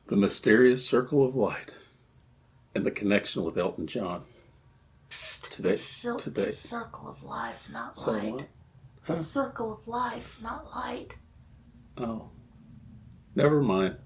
The mysterious circle of light and the connection with Elton John. Psst, Today. it's circle of life, not So light. what? Huh? It's circle of life, not light. Oh, never mind.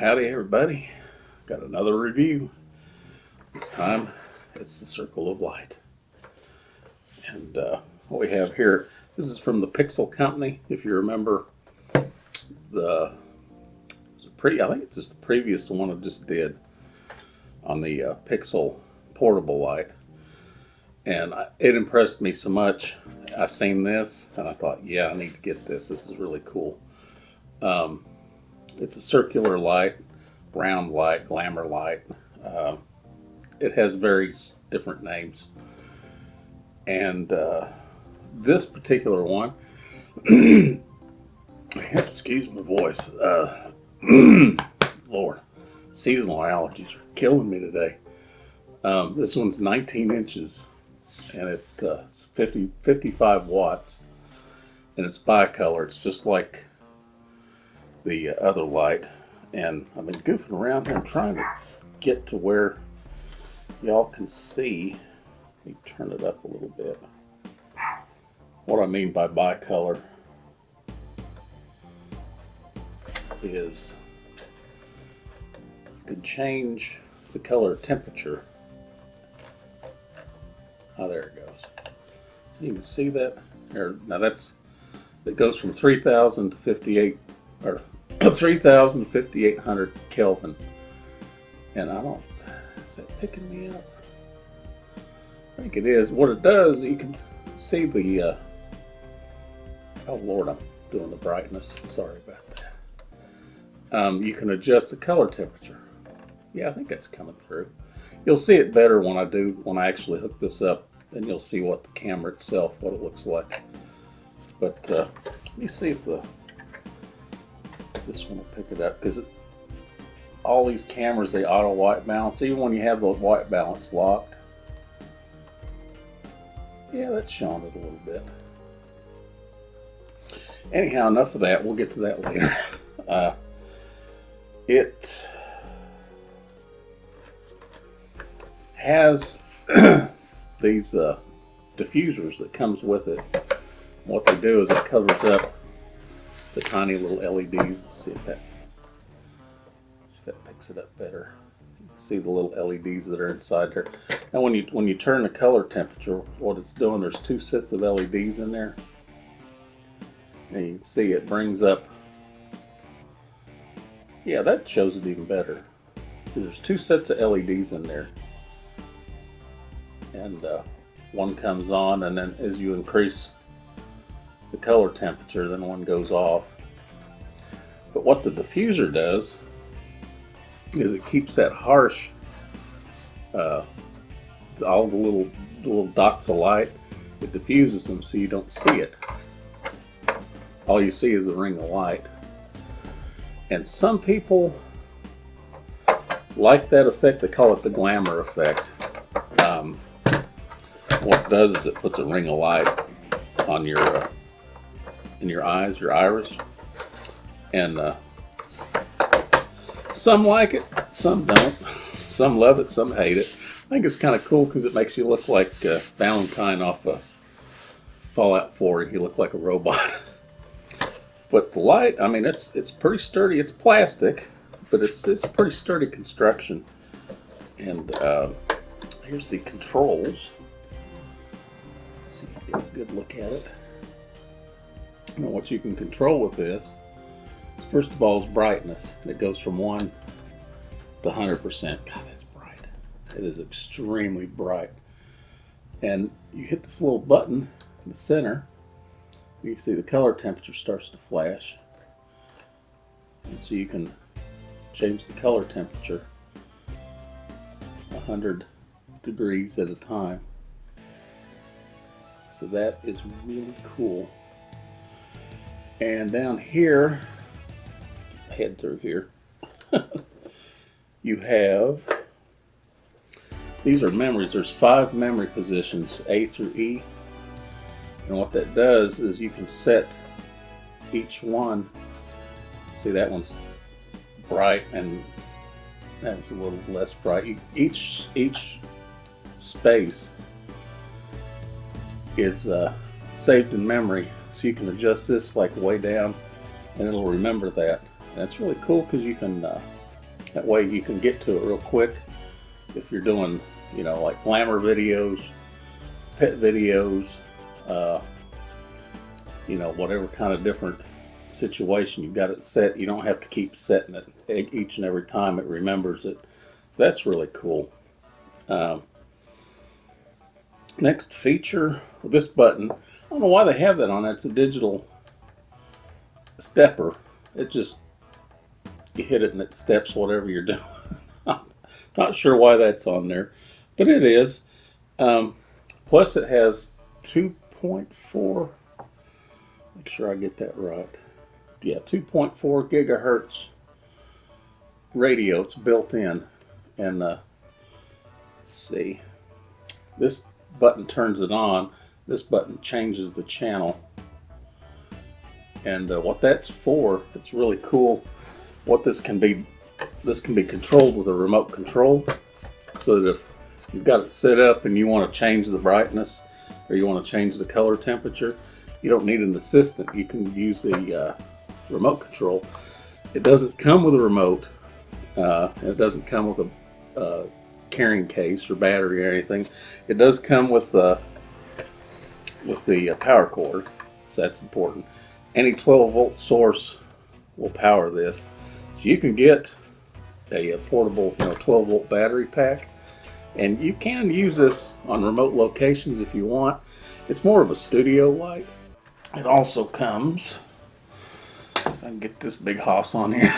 Howdy everybody, got another review. This time it's the Circle of Light. And what we have here, this is from the Pixel Company. If you remember, I think it's just the previous one I just did on the Pixel portable light. And it impressed me so much. I seen this and I thought, yeah, I need to get this. This is really cool. It's a circular light, round light, glamour light. It has various different names. And this particular one, excuse my voice, Lord, seasonal allergies are killing me today. This one's 19 inches and it's 55 watts and it's bicolor. It's just like the other light, and I've been goofing around here. I'm trying to get to where y'all can see. Let me turn it up a little bit. What I mean by bicolor is you can change the color temperature. Oh, there it goes. So you can see that there. Now it goes from 3,000 to 58 or 3,000 to 5,800 Kelvin. And is that picking me up? I think it is. What it does, you can see the, oh Lord, I'm doing the brightness. Sorry about that. You can adjust the color temperature. Yeah, I think that's coming through. You'll see it better when I actually hook this up, and you'll see what the camera itself, what it looks like. But let me see if this one will pick it up, because all these cameras, they auto white balance, even when you have the white balance locked. Yeah, that's showing it a little bit. Anyhow, enough of that. We'll get to that later. It has these diffusers that comes with it. What they do is it covers up the tiny little LEDs. Let's see if that picks it up better. You can see the little LEDs that are inside there. And when you turn the color temperature, what it's doing, there's two sets of LEDs in there. And you can see it brings up, yeah, that shows it even better. See, there's two sets of LEDs in there. And one comes on, and then as you increase the color temperature, then one goes off. But what the diffuser does is it keeps that harsh, all the little dots of light, it diffuses them so you don't see it. All you see is the ring of light. And some people like that effect. They call it the glamour effect. What it does is it puts a ring of light on your in your eyes, your iris, and some like it, some don't. Some love it, some hate it. I think it's kind of cool because it makes you look like Valentine off of Fallout 4. You look like a robot. But the light, I mean, it's pretty sturdy. It's plastic, but it's pretty sturdy construction. And here's the controls. So you get a good look at it. Now, what you can control with this, first of all, is brightness. It goes from 1 to 100%. God, that's bright. It is extremely bright. And you hit this little button in the center. You can see the color temperature starts to flash. And so you can change the color temperature 100 degrees at a time. So that is really cool. And down here, head through here, you have, these are memories. There's 5 memory positions, A through E. And what that does is you can set each one. See, that one's bright and that one's a little less bright. Each space is saved in memory, so you can adjust this like way down and it'll remember that. That's really cool because you can that way you can get to it real quick if you're doing, you know, like glamour videos, pet videos, you know, whatever kind of different situation you've got it set. You don't have to keep setting it each and every time. It remembers it, so that's really cool. Next feature, this button, I don't know why they have that on. It's a digital stepper. It just, you hit it and it steps whatever you're doing. Not sure why that's on there, but it is. Plus it has 2.4, make sure I get that right. Yeah, 2.4 gigahertz radio. It's built in. And let's see, this button turns it on. This button changes the channel. And what that's for, it's really cool. What this can be controlled with a remote control, so that if you've got it set up and you want to change the brightness or you want to change the color temperature, you don't need an assistant. You can use the remote control. It doesn't come with a remote. It doesn't come with a carrying case or battery or anything. It does come with the power cord, so that's important. Any 12-volt source will power this, so you can get a portable, 12-volt battery pack, and you can use this on remote locations if you want. It's more of a studio light. It also comes, if I can get this big hoss on here,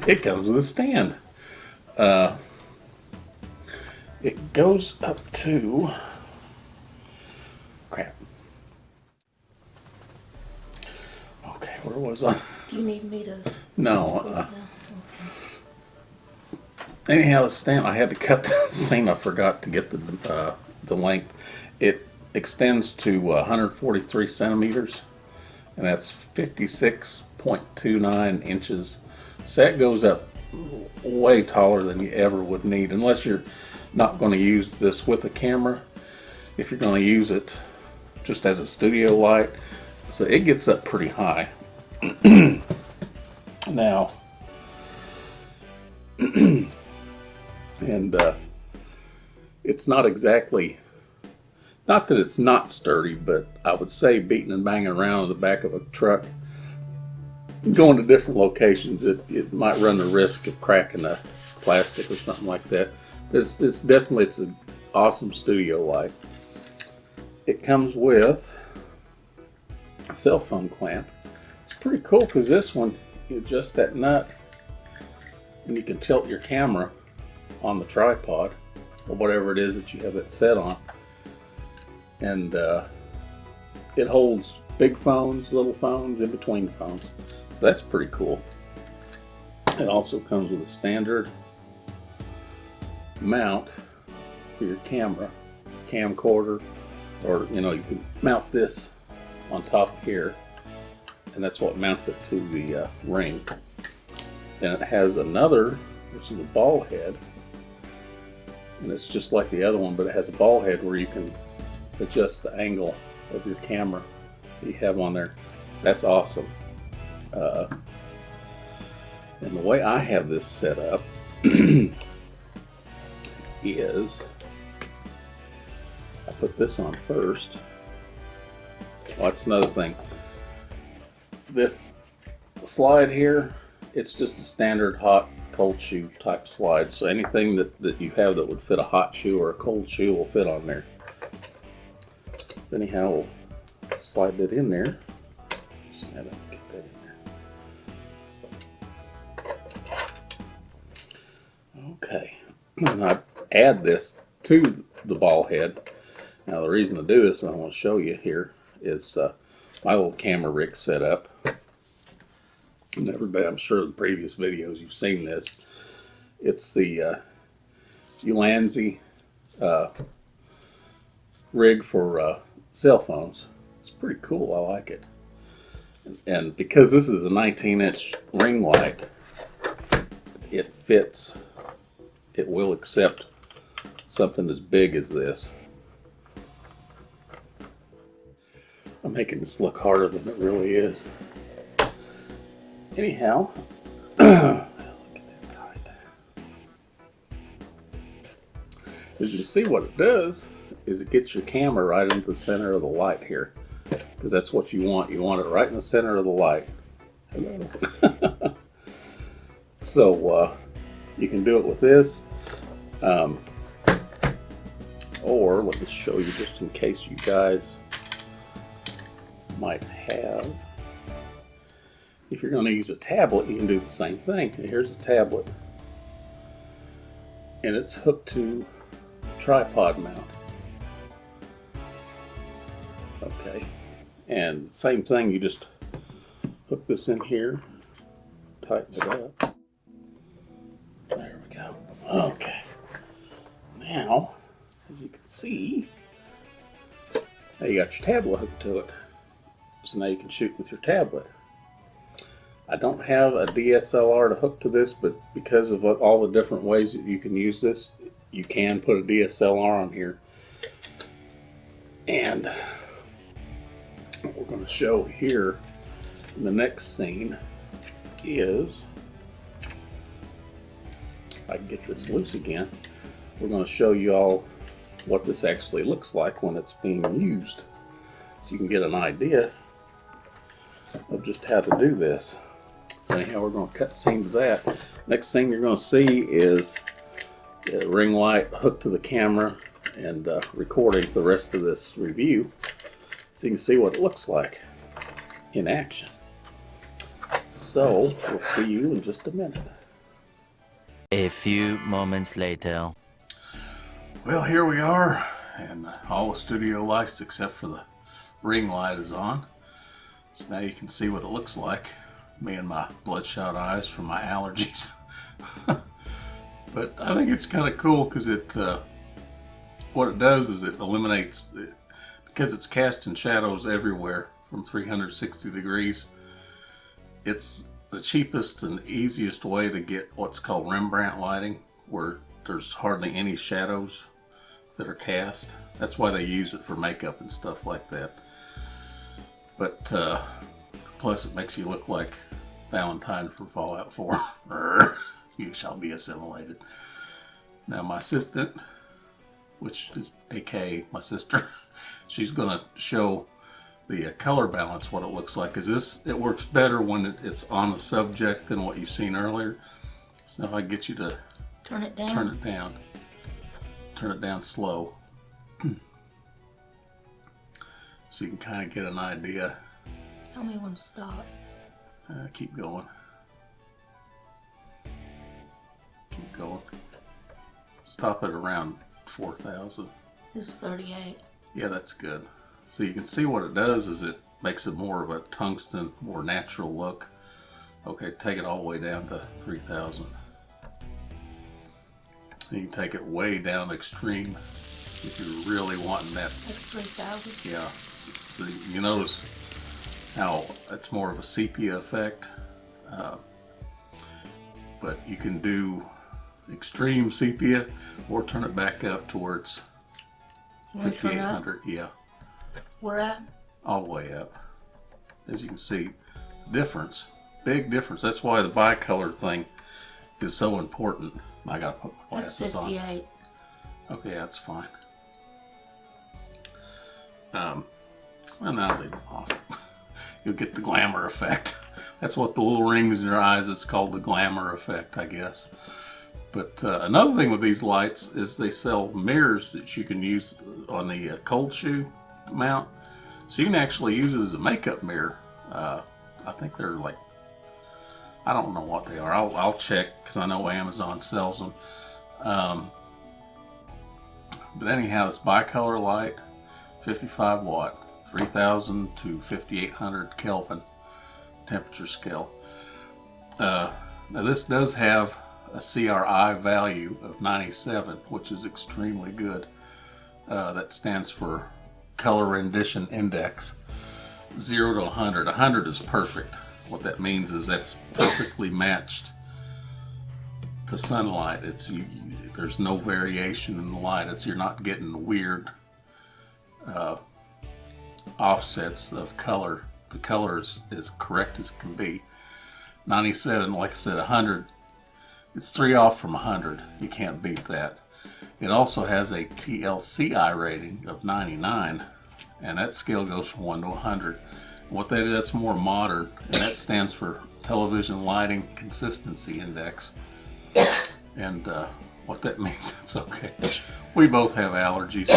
it comes with a stand. It goes up to, crap. Okay, where was I? Do you need me to? No. Anyhow, the stand, I had to cut the seam. I forgot to get the length. It extends to 143 centimeters, and that's 56.29 inches. So that goes up way taller than you ever would need, unless you're not going to use this with a camera. If you're going to use it just as a studio light, so it gets up pretty high. Now, and it's not exactly, not that it's not sturdy, but I would say beating and banging around in the back of a truck, going to different locations, it might run the risk of cracking the plastic or something like that. It's an awesome studio light. It comes with a cell phone clamp. It's pretty cool because this one, you adjust that nut and you can tilt your camera on the tripod or whatever it is that you have it set on, and it holds big phones, little phones, in between phones, so that's pretty cool. It also comes with a standard mount for your camcorder, or you can mount this on top here, and that's what mounts it to the ring. And it has another, which is a ball head, and it's just like the other one, but it has a ball head where you can adjust the angle of your camera that you have on there. That's awesome. And the way I have this set up is I put this on first. Well, that's another thing. This slide here, it's just a standard hot cold shoe type slide, so anything that you have that would fit a hot shoe or a cold shoe will fit on there. So anyhow, we'll slide that in there. See how to get that in there. Okay, and I add this to the ball head, Now the reason to do this, and I want to show you here, is my little camera rig set up. And everybody, I'm sure in the previous videos you've seen this. It's the Ulanzi rig for cell phones. It's pretty cool. I like it. And because this is a 19-inch ring light, it fits. It will accept something as big as this. I'm making this look harder than it really is. Anyhow, as you can see, what it does is it gets your camera right into the center of the light here, because that's what you want. You want it right in the center of the light. Hello. So you can do it with this, or let me show you just in case you guys might have. If you're going to use a tablet, you can do the same thing. Here's a tablet, and it's hooked to tripod mount. Okay, and same thing, you just hook this in here, tighten it up. There we go. Okay, now as you can see, now you got your tablet hooked to it, so now you can shoot with your tablet. I don't have a DSLR to hook to this, but because of all the different ways that you can use this, you can put a DSLR on here. And what we're going to show here in the next scene is, if I can get this loose again, we're going to show you all what this actually looks like when it's being used, so you can get an idea of just how to do this. So anyhow, we're going to cut scene to that. Next thing you're going to see is a ring light hooked to the camera and recording the rest of this review, so you can see what it looks like in action. So we'll see you in just a minute. A few moments later. Well, here we are, and all the studio lights except for the ring light is on. So now you can see what it looks like. Me and my bloodshot eyes from my allergies. But I think it's kind of cool because what it does is it eliminates, because it's casting shadows everywhere from 360 degrees. It's the cheapest and easiest way to get what's called Rembrandt lighting, where there's hardly any shadows that are cast. That's why they use it for makeup and stuff like that. But plus it makes you look like Valentine from Fallout 4. You shall be assimilated. Now my assistant, which is aka my sister, she's going to show the color balance, what it looks like. Because it works better when it's on the subject than what you've seen earlier. So if I get you to Turn it down. Turn it down slow, so you can kind of get an idea. Tell me when to stop. Keep going. Keep going. Stop at around 4,000. This is 38. Yeah, that's good. So you can see what it does is it makes it more of a tungsten, more natural look. Okay, take it all the way down to 3,000. You can take it way down extreme if you're really wanting that. That's 3,000. Yeah. So you notice how it's more of a sepia effect, but you can do extreme sepia or turn it back up towards 5800. Yeah, Where at? all the way up. As you can see, difference, big difference. That's why the bicolor thing is so important. I gotta put my That's glasses on. 58. Okay, that's fine. Well, now leave them off. You'll get the glamour effect. That's what the little rings in your eyes, it's called the glamour effect, I guess. But another thing with these lights is they sell mirrors that you can use on the cold shoe mount. So you can actually use it as a makeup mirror. I think they're like, I don't know what they are. I'll check because I know Amazon sells them. But anyhow, it's bicolor light. 55 watt, 3000 to 5800 Kelvin temperature scale. Now this does have a CRI value of 97, which is extremely good. That stands for Color Rendition Index. 0 to 100. 100 is perfect. What that means is that's perfectly matched to sunlight. There's no variation in the light. You're not getting weird offsets of color. The color is as correct as can be. 97, like I said, 100. It's 3 off from 100. You can't beat that. It also has a TLCI rating of 99, and that scale goes from 1 to 100. What that is, that's more modern, and that stands for Television Lighting Consistency Index. And what that means, it's okay. We both have allergies.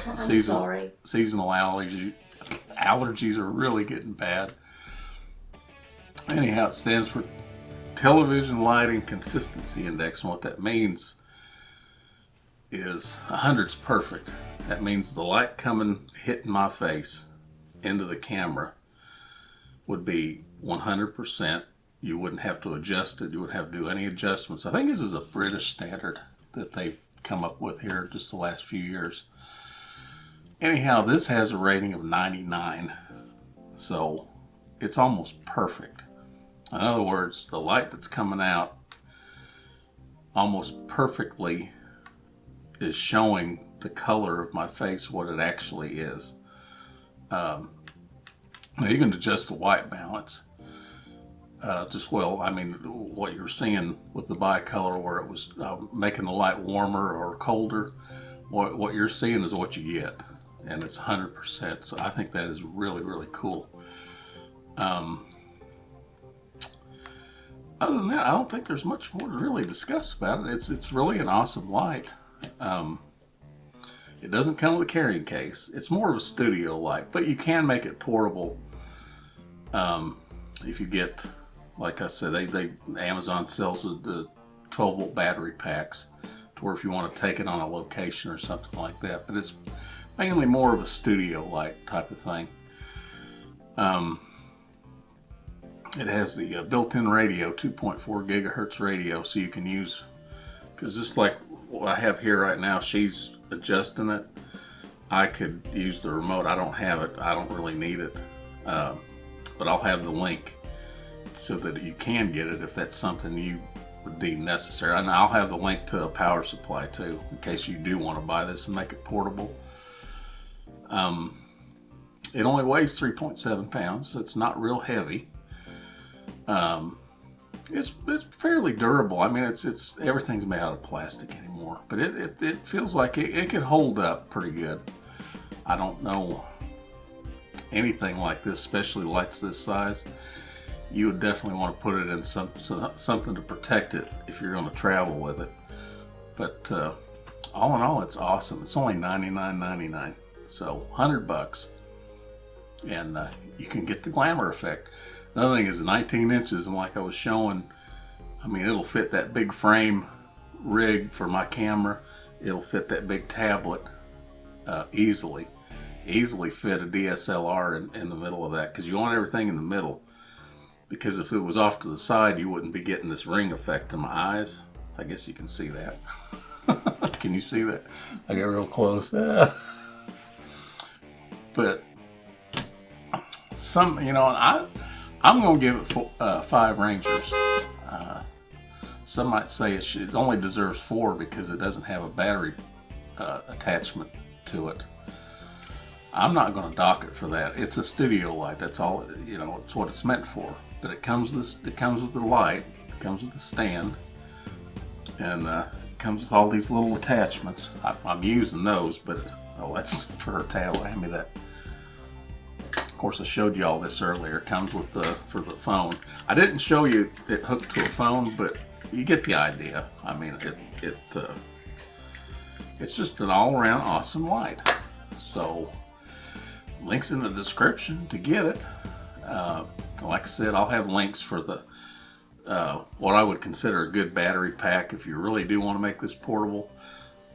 I'm sorry. Seasonal allergies are really getting bad. Anyhow, it stands for Television Lighting Consistency Index, and what that means is 100's perfect. That means the light hitting my face into the camera would be 100%. You wouldn't have to adjust it. You wouldn't have to do any adjustments. I think this is a British standard that they've come up with here just the last few years. Anyhow, this has a rating of 99, so it's almost perfect. In other words, the light that's coming out almost perfectly is showing the color of my face, what it actually is. Now you can adjust the white balance. What you're seeing with the bicolor, where it was making the light warmer or colder, what you're seeing is what you get, and it's 100%. So I think that is really, really cool. Other than that, I don't think there's much more to really discuss about it. It's really an awesome light. It doesn't come with a carrying case. It's more of a studio light, but you can make it portable. If you get, like I said, Amazon sells the 12-volt battery packs to where if you want to take it on a location or something like that. But it's mainly more of a studio light type of thing. It has the built-in radio, 2.4 gigahertz radio, so you can use, because just like what I have here right now, she's adjusting it. I could use the remote. I don't have it. I don't really need it. But I'll have the link so that you can get it if that's something you would deem necessary. And I'll have the link to a power supply too, in case you do want to buy this and make it portable. It only weighs 3.7 pounds. So it's not real heavy. It's fairly durable. I mean, it's everything's made out of plastic anymore, but it feels like it could hold up pretty good. I don't know anything like this, especially lights this size. You would definitely want to put it in something to protect it if you're going to travel with it. But all in all, it's awesome. It's only $99.99, so $100, and you can get the glamour effect. Another thing is 19 inches, and like I was showing, I mean, it'll fit that big frame rig for my camera. It'll fit that big tablet easily fit a DSLR in the middle of that, because you want everything in the middle. Because if it was off to the side, you wouldn't be getting this ring effect in my eyes. I guess you can see that. Can you see that? I got real close. But I'm going to give it 5 Rangers. Some might say it only deserves 4 because it doesn't have a battery attachment to it. I'm not going to dock it for that. It's a studio light. That's all. It's what it's meant for. But it comes with the light. It comes with the stand, and it comes with all these little attachments. I'm using those, but that's for her tablet. Hand me that. Of course, I showed you all this earlier. It comes with for the phone. I didn't show you it hooked to a phone, but you get the idea. I mean, it's just an all-around awesome light. So, links in the description to get it. Like I said, I'll have links for the what I would consider a good battery pack if you really do want to make this portable.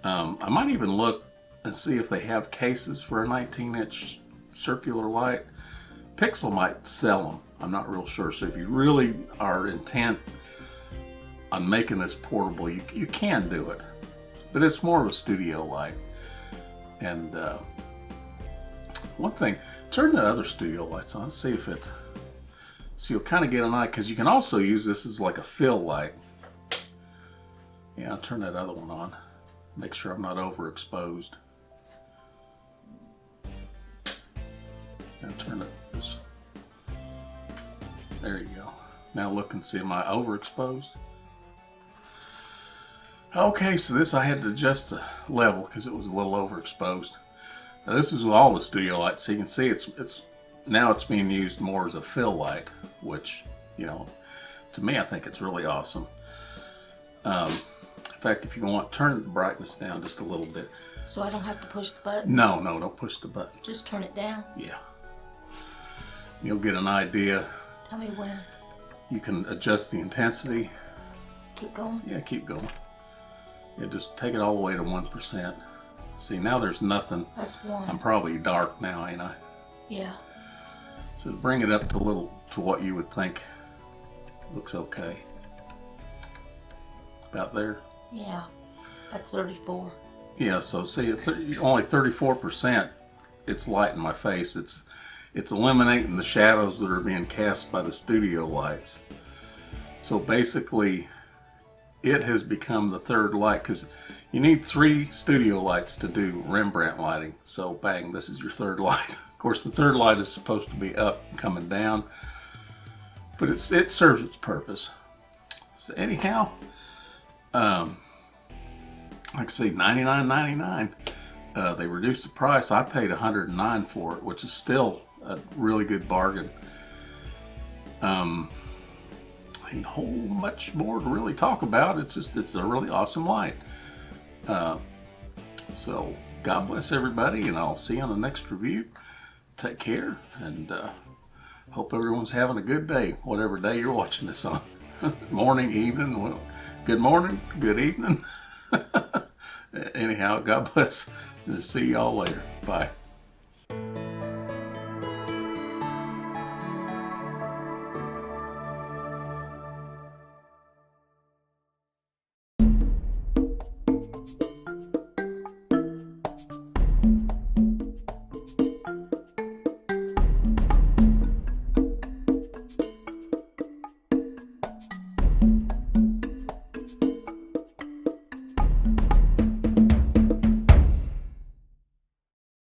I might even look and see if they have cases for a 19-inch circular light. Pixel might sell them. I'm not real sure. So if you really are intent on making this portable, you can do it. But it's more of a studio light. And one thing, turn the other studio lights on, see if it, so you'll kind of get an eye, because you can also use this as like a fill light. Yeah, I'll turn that other one on. Make sure I'm not overexposed. And turn it this. There you go. Now look and see, am I overexposed? Okay, so this I had to adjust the level because it was a little overexposed. Now this is with all the studio lights, so you can see it's now it's being used more as a fill light, which, you know, to me I think it's really awesome. In fact, if you want, turn the brightness down just a little bit. So I don't have to push the button? No, don't push the button. Just turn it down? Yeah. You'll get an idea. Tell me when. You can adjust the intensity. Keep going? Yeah, keep going. Yeah, just take it all the way to 1%. See, now there's nothing. That's 1. I'm probably dark now, ain't I? Yeah. So bring it up to what you would think looks okay. About there. Yeah. That's 34. Yeah, so see, only 34%, it's light in my face. It's eliminating the shadows that are being cast by the studio lights. So basically, it has become the third light, because you need 3 studio lights to do Rembrandt lighting. So bang, this is your third light. Of course, the third light is supposed to be up and coming down, but it serves its purpose. So anyhow, like I say, $99.99. They reduced the price. I paid $109 for it, which is still a really good bargain. Ain't a whole much more to really talk about. It's a really awesome light. So God bless everybody, and I'll see you on the next review. Take care, and hope everyone's having a good day, whatever day you're watching this on. Morning, evening, well, good morning, good evening. Anyhow, God bless, and see y'all later. Bye.